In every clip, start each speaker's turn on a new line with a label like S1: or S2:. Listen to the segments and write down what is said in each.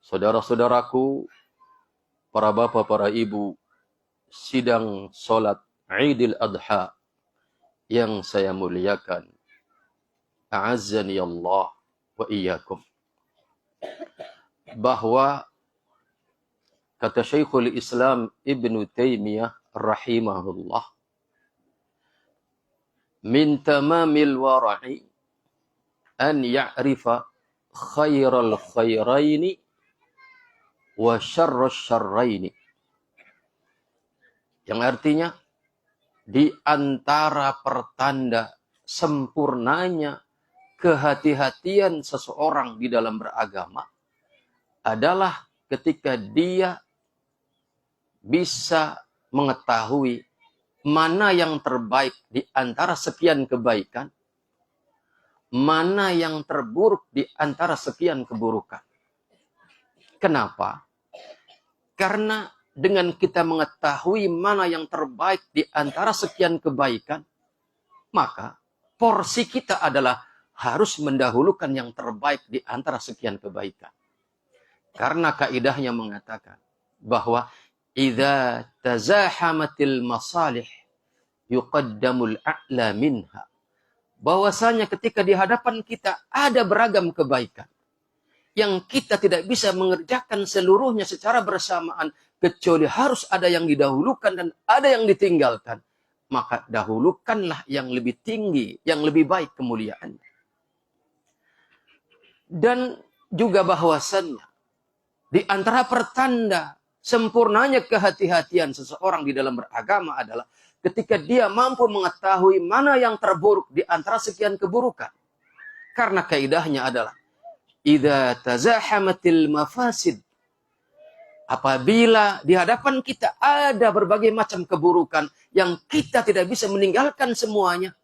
S1: Saudara-saudaraku, para bapak, para ibu, sidang sholat Idul Adha yang saya muliakan. A'azzani Allah wa iyyakum. Bahwa kata Syekhul Islam Ibn Taimiyah rahimahullah, min tamamil wara'i an ya'rifa khairal khairaini wa syarras syarraini. Yang artinya, di antara pertanda sempurnanya kehati-hatian seseorang di dalam beragama adalah ketika dia bisa mengetahui mana yang terbaik di antara sekian kebaikan, mana yang terburuk di antara sekian keburukan. Kenapa? Karena dengan kita mengetahui mana yang terbaik di antara sekian kebaikan, maka porsi kita adalah harus mendahulukan yang terbaik di antara sekian kebaikan. Karena kaidahnya mengatakan bahwa idza tazahamatil masalih yuqaddamul a'la minha. Bahwasanya ketika di hadapan kita ada beragam kebaikan yang kita tidak bisa mengerjakan seluruhnya secara bersamaan, kecuali harus ada yang didahulukan dan ada yang ditinggalkan, maka dahulukanlah yang lebih tinggi, yang lebih baik kemuliaannya. Dan juga bahwasannya di antara pertanda sempurnanya kehati-hatian seseorang di dalam beragama adalah ketika dia mampu mengetahui mana yang terburuk di antara sekian keburukan. Karena kaidahnya adalah idza tazahamatil mafasid. Apabila di hadapan kita ada berbagai macam keburukan yang kita tidak bisa meninggalkan semuanya,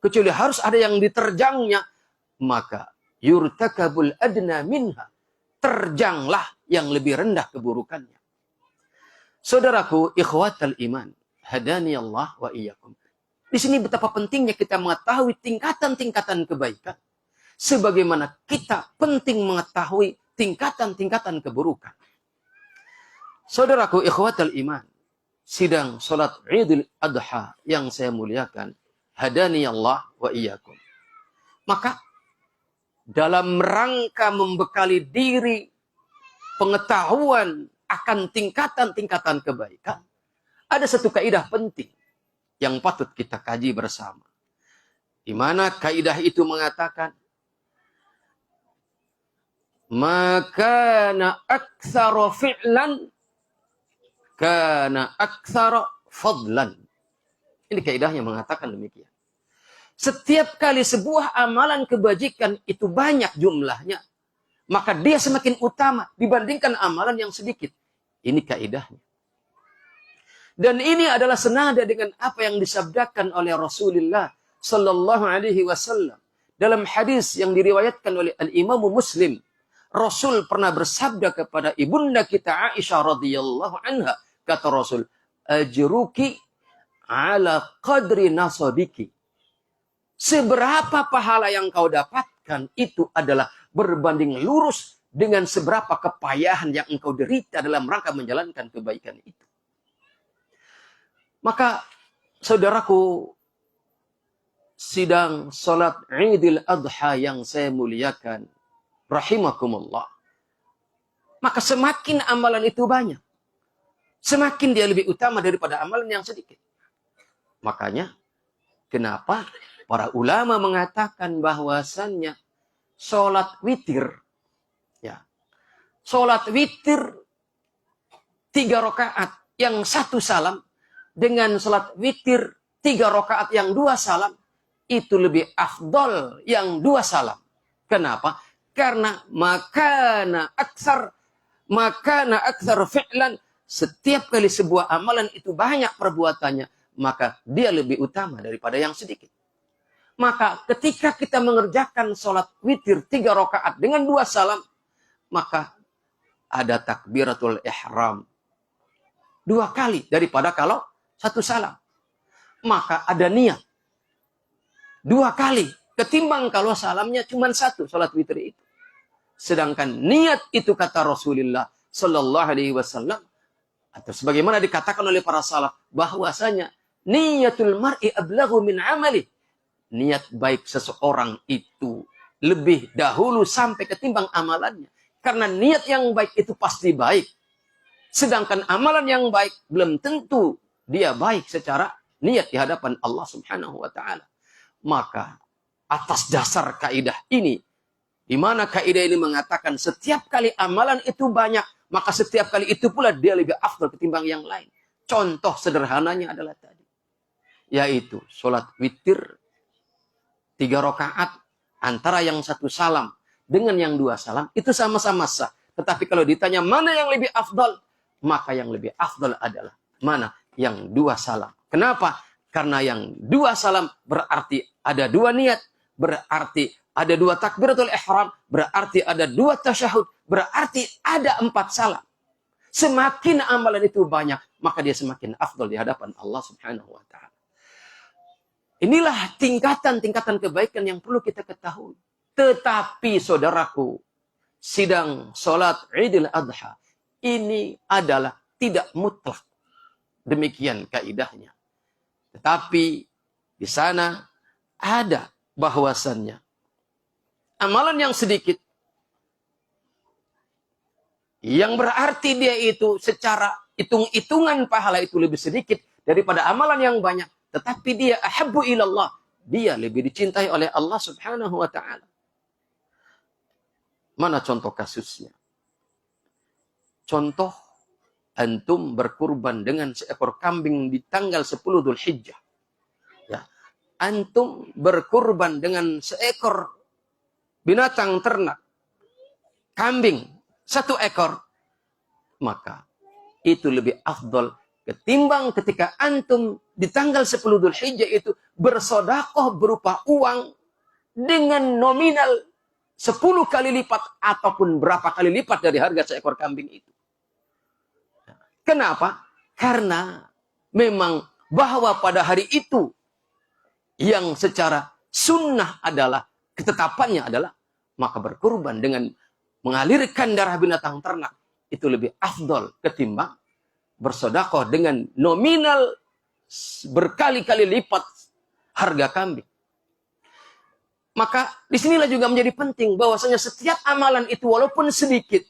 S1: kecuali harus ada yang diterjangnya, maka yurtakabul adna minha. Terjanglah yang lebih rendah keburukannya. Saudaraku, ikhwatal iman, hadani Allah wa iyyakum. Di sini betapa pentingnya kita mengetahui tingkatan-tingkatan kebaikan, sebagaimana kita penting mengetahui tingkatan-tingkatan keburukan. Saudaraku, ikhwatal iman, sidang salat Idul Adha yang saya muliakan, hadani Allah wa iyyakum. Maka dalam rangka membekali diri pengetahuan akan tingkatan-tingkatan kebaikan, ada satu kaidah penting yang patut kita kaji bersama. Di mana kaidah itu mengatakan, maka na aktsara fi'lan kana aktsara fadlan. Ini kaidahnya mengatakan demikian. Setiap kali sebuah amalan kebajikan itu banyak jumlahnya, maka dia semakin utama dibandingkan amalan yang sedikit. Ini kaidahnya. Dan ini adalah senada dengan apa yang disabdakan oleh Rasulullah sallallahu alaihi wasallam dalam hadis yang diriwayatkan oleh Al-Imam Muslim. Rasul pernah bersabda kepada ibunda kita Aisyah radhiyallahu anha, kata Rasul, ajruki ala qadri nasabiki. Seberapa pahala yang kau dapatkan itu adalah berbanding lurus dengan seberapa kepayahan yang engkau derita dalam rangka menjalankan kebaikan itu. Maka saudaraku, sidang salat Idul Adha yang saya muliakan, rahimakumullah. Maka semakin amalan itu banyak, semakin dia lebih utama daripada amalan yang sedikit. Makanya kenapa para ulama mengatakan bahwasannya sholat witir, ya, sholat witir 3 rakaat yang 1 salam dengan sholat witir 3 rakaat yang 2 salam itu lebih afdol yang 2 salam. Kenapa? Karena makana aktsar fi'lan, setiap kali sebuah amalan itu banyak perbuatannya, maka dia lebih utama daripada yang sedikit. Maka ketika kita mengerjakan sholat witir 3 rakaat dengan 2 salam, maka ada takbiratul ihram 2 kali daripada kalau 1 salam. Maka ada niat 2 kali ketimbang kalau salamnya cuma 1 sholat witir itu. Sedangkan niat itu kata Rasulullah Sallallahu Alaihi Wasallam, atau sebagaimana dikatakan oleh para salaf, bahwasanya niatul mar'i ablaghu min amali. Niat baik seseorang itu lebih dahulu sampai ketimbang amalannya. Karena niat yang baik itu pasti baik. Sedangkan amalan yang baik belum tentu dia baik secara niat di hadapan Allah Subhanahu wa taala. Maka atas dasar kaidah ini, di mana kaidah ini mengatakan setiap kali amalan itu banyak, maka setiap kali itu pula dia lebih afdal ketimbang yang lain. Contoh sederhananya adalah tadi, yaitu sholat witir 3 rakaat antara yang 1 salam dengan yang 2 salam itu sama-sama sah. Tetapi kalau ditanya mana yang lebih afdal, maka yang lebih afdal adalah mana? Yang 2 salam. Kenapa? Karena yang 2 salam berarti ada 2 niat, berarti ada 2 takbiratul ihram, berarti ada 2 tasyahud, berarti ada 4 salam. Semakin amalan itu banyak, maka dia semakin afdal di hadapan Allah Subhanahu wa taala. Inilah tingkatan-tingkatan kebaikan yang perlu kita ketahui. Tetapi saudaraku, sidang sholat Idul Adha ini adalah tidak mutlak. Demikian kaidahnya. Tetapi di sana ada bahwasannya amalan yang sedikit, yang berarti dia itu secara hitung-hitungan pahala itu lebih sedikit daripada amalan yang banyak. Tetapi dia ahabbu ilallah. Dia lebih dicintai oleh Allah Subhanahu wa ta'ala. Mana contoh kasusnya? Contoh, antum berkurban dengan seekor kambing di tanggal 10 Dzulhijjah. Ya. Antum berkurban dengan seekor binatang ternak, kambing 1 ekor, maka itu lebih afdal ketimbang ketika antum di tanggal 10 Dzulhijjah itu bersedekah berupa uang dengan nominal 10 kali lipat ataupun berapa kali lipat dari harga seekor kambing itu. Kenapa? Karena memang bahwa pada hari itu yang secara sunnah adalah, ketetapannya adalah, maka berkurban dengan mengalirkan darah binatang ternak itu lebih afdol ketimbang bersedekah dengan nominal berkali-kali lipat harga kambing. Maka disinilah juga menjadi penting bahwasanya setiap amalan itu walaupun sedikit,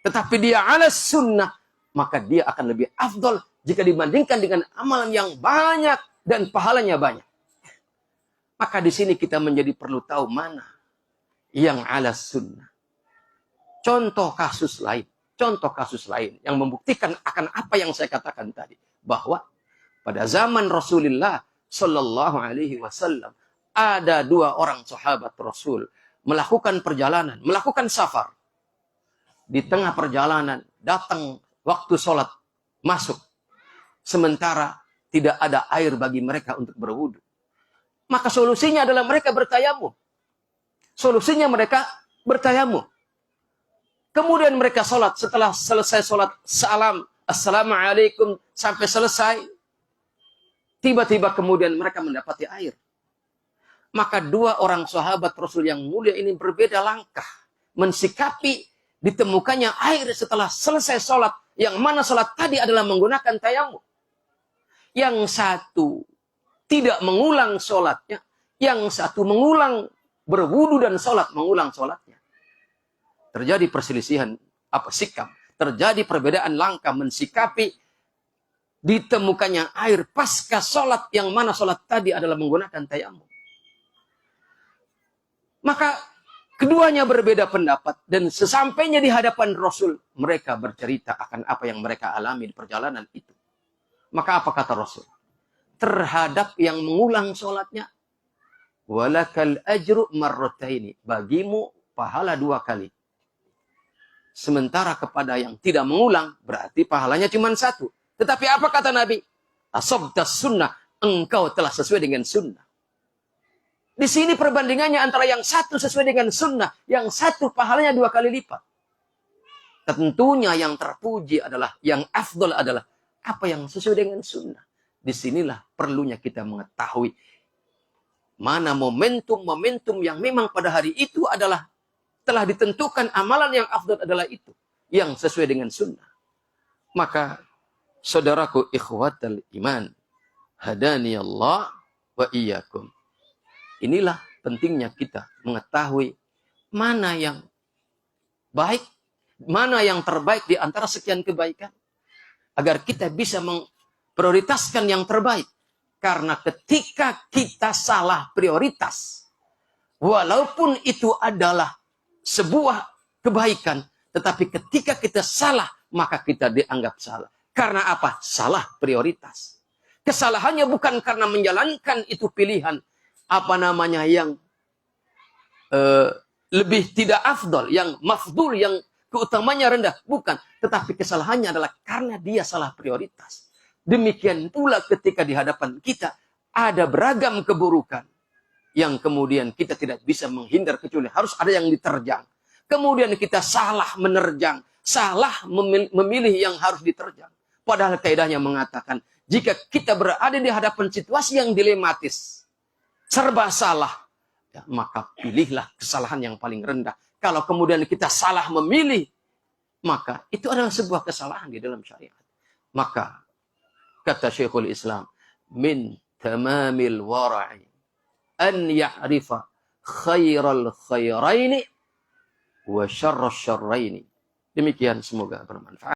S1: tetapi dia ala sunnah, maka dia akan lebih afdol jika dibandingkan dengan amalan yang banyak dan pahalanya banyak. Maka di sini kita menjadi perlu tahu mana yang ala sunnah. Contoh kasus lain yang membuktikan akan apa yang saya katakan tadi, bahwa pada zaman Rasulullah Shallallahu Alaihi Wasallam ada 2 orang sahabat Rasul melakukan perjalanan, melakukan safar. Di tengah perjalanan datang waktu sholat masuk, sementara tidak ada air bagi mereka untuk berwudu. Maka solusinya adalah mereka bertayamum. Kemudian mereka sholat. Setelah selesai sholat, salam, assalamualaikum, sampai selesai. Tiba-tiba kemudian mereka mendapati air. Maka 2 orang sahabat Rasul yang mulia ini berbeda langkah mensikapi ditemukannya air setelah selesai sholat. Yang mana sholat tadi adalah menggunakan tayamum. Yang satu tidak mengulang sholatnya. Yang satu mengulang berwudu dan sholat, mengulang sholatnya. Terjadi perselisihan sikap, terjadi perbedaan langkah mensikapi ditemukannya air pasca sholat, yang mana sholat tadi adalah menggunakan tayamum. Maka keduanya berbeda pendapat, dan sesampainya di hadapan Rasul, mereka bercerita akan apa yang mereka alami di perjalanan itu. Maka apa kata Rasul? Terhadap yang mengulang sholatnya, walakal ajru marrataini, bagimu pahala 2 kali. Sementara kepada yang tidak mengulang, berarti pahalanya cuma 1. Tetapi apa kata Nabi? Asabtas sunnah, engkau telah sesuai dengan sunnah. Di sini perbandingannya antara yang satu sesuai dengan sunnah, yang satu pahalanya 2 kali lipat. Tentunya yang terpuji adalah, yang afdol adalah apa yang sesuai dengan sunnah. Disinilah perlunya kita mengetahui mana momentum-momentum yang memang pada hari itu adalah telah ditentukan amalan yang afdal adalah itu, yang sesuai dengan sunnah. Maka saudaraku ikhwatal iman, hadani Allah wa iyyakum. Inilah pentingnya kita mengetahui mana yang baik, mana yang terbaik di antara sekian kebaikan, agar kita bisa memprioritaskan yang terbaik. Karena ketika kita salah prioritas, walaupun itu adalah sebuah kebaikan, tetapi ketika kita salah, maka kita dianggap salah. Karena apa? Salah prioritas. Kesalahannya bukan karena menjalankan itu pilihan, yang lebih tidak afdol, yang mafdul, yang keutamanya rendah. Bukan. Tetapi kesalahannya adalah karena dia salah prioritas. Demikian pula ketika di hadapan kita ada beragam keburukan yang kemudian kita tidak bisa menghindar kecuali harus ada yang diterjang. Kemudian kita salah menerjang, salah memilih yang harus diterjang. Padahal kaidahnya mengatakan jika kita berada di hadapan situasi yang dilematis, serba salah, ya, maka pilihlah kesalahan yang paling rendah. Kalau kemudian kita salah memilih, maka itu adalah sebuah kesalahan di dalam syariat. Maka kata Syekhul Islam, min tamamil wara'i an ya'rifa khairal khairaini wa syarras syarraini. Demikian, semoga bermanfaat.